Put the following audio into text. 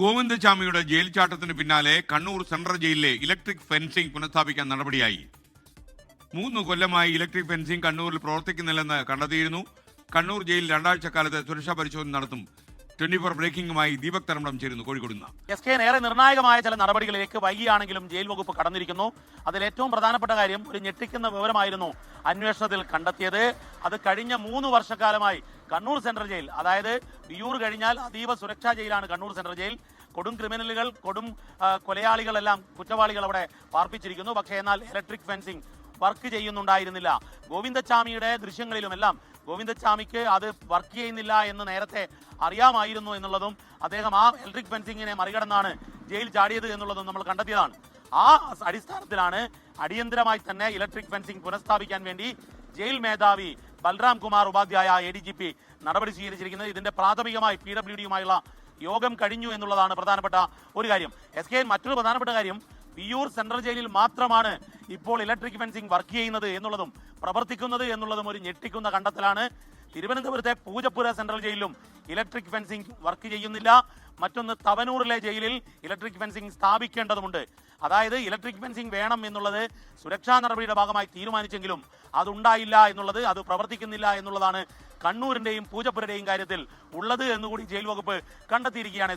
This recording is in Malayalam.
ഗോവിന്ദചാമിയുടെ ജയിൽ ചാട്ടത്തിന് പിന്നാലെ കണ്ണൂർ സെൻട്രൽ ജയിലിലെ ഇലക്ട്രിക് ഫെൻസിംഗ് പുനഃസ്ഥാപിക്കാൻ നടപടിയായി. 3 കൊല്ലമായി ഇലക്ട്രിക് ഫെൻസിംഗ് കണ്ണൂരിൽ പ്രവർത്തിക്കുന്നില്ലെന്ന് കണ്ടെത്തിയിരുന്നു. കണ്ണൂർ ജയിൽ 2 ആഴ്ചക്കാലത്ത് സുരക്ഷാ പരിശോധന നടത്തും. 24 ബ്രേക്കിംഗുമായി ദീപക് തരംബം ചേരുന്നു കോഴിക്കോട് നിന്ന്. ഏറെ നിർണായകമായ ചില നടപടികളിലേക്ക് വൈകിയാണെങ്കിലും ജയിൽ വകുപ്പ് കടന്നിരിക്കുന്നു. അതിൽ ഏറ്റവും പ്രധാനപ്പെട്ട കാര്യം ഒരു ഞെട്ടിക്കുന്ന വിവരമായിരുന്നു അന്വേഷണത്തിൽ കണ്ടെത്തിയത്. അത് കഴിഞ്ഞ 3 വർഷക്കാലമായി കണ്ണൂർ സെൻട്രൽ ജയിൽ, അതായത് വിയൂർ കഴിഞ്ഞാൽ അതീവ സുരക്ഷാ ജയിലാണ് കണ്ണൂർ സെൻട്രൽ ജയിൽ. കൊടും ക്രിമിനലുകൾ, കൊടും കൊലയാളികളെല്ലാം, കുറ്റവാളികൾ അവിടെ പാർപ്പിച്ചിരിക്കുന്നു. പക്ഷേ എന്നാൽ ഇലക്ട്രിക് ഫെൻസിംഗ് വർക്ക് ചെയ്യുന്നുണ്ടായിരുന്നില്ല. ഗോവിന്ദചാമിയുടെ ദൃശ്യങ്ങളിലുമെല്ലാം ഗോവിന്ദചാമിക്ക് അത് വർക്ക് ചെയ്യുന്നില്ല എന്ന് നേരത്തെ അറിയാമായിരുന്നു എന്നുള്ളതും അദ്ദേഹം ആ ഇലക്ട്രിക് ഫെൻസിങ്ങിനെ മറികടന്നാണ് ജയിൽ ചാടിയത് എന്നുള്ളതും നമ്മൾ കണ്ടെത്തിയതാണ്. ആ അടിസ്ഥാനത്തിലാണ് അടിയന്തരമായി തന്നെ ഇലക്ട്രിക് ഫെൻസിംഗ് പുനഃസ്ഥാപിക്കാൻ വേണ്ടി ജയിൽ മേധാവി ബൽറാം കുമാർ ഉപാധ്യായ ADGP നടപടി സ്വീകരിച്ചിരിക്കുന്നത്. ഇതിന്റെ പ്രാഥമികമായി PWDയുമായുള്ള യോഗം കഴിഞ്ഞു എന്നുള്ളതാണ് പ്രധാനപ്പെട്ട ഒരു കാര്യം. മറ്റൊരു പ്രധാനപ്പെട്ട കാര്യം, വിയൂർ സെൻട്രൽ ജയിലിൽ മാത്രമാണ് ഇപ്പോൾ ഇലക്ട്രിക് ഫെൻസിംഗ് വർക്ക് ചെയ്യുന്നത് എന്നുള്ളതും പ്രവർത്തിക്കുന്നത് എന്നുള്ളതും ഒരു ഞെട്ടിക്കുന്ന കണ്ടെത്തലാണ്. തിരുവനന്തപുരത്തെ പൂജപ്പുര സെൻട്രൽ ജയിലിലും ഇലക്ട്രിക് ഫെൻസിംഗ് വർക്ക് ചെയ്യുന്നില്ല. മറ്റൊന്ന് തവനൂരിലെ ജയിലിൽ ഇലക്ട്രിക് ഫെൻസിംഗ് സ്ഥാപിക്കേണ്ടതുണ്ട്. അതായത് ഇലക്ട്രിക് ഫെൻസിംഗ് വേണം എന്നുള്ളത് സുരക്ഷാ നടപടിയുടെ ഭാഗമായി തീരുമാനിച്ചെങ്കിലും അതുണ്ടായില്ല എന്നുള്ളത്, അത് പ്രവർത്തിക്കുന്നില്ല എന്നുള്ളതാണ് കണ്ണൂരിന്റെയും പൂജപ്പുരയുടെയും കാര്യത്തിൽ ഉള്ളത് എന്നുകൂടി ജയിൽ വകുപ്പ് കണ്ടെത്തിയിരിക്കുകയാണ്.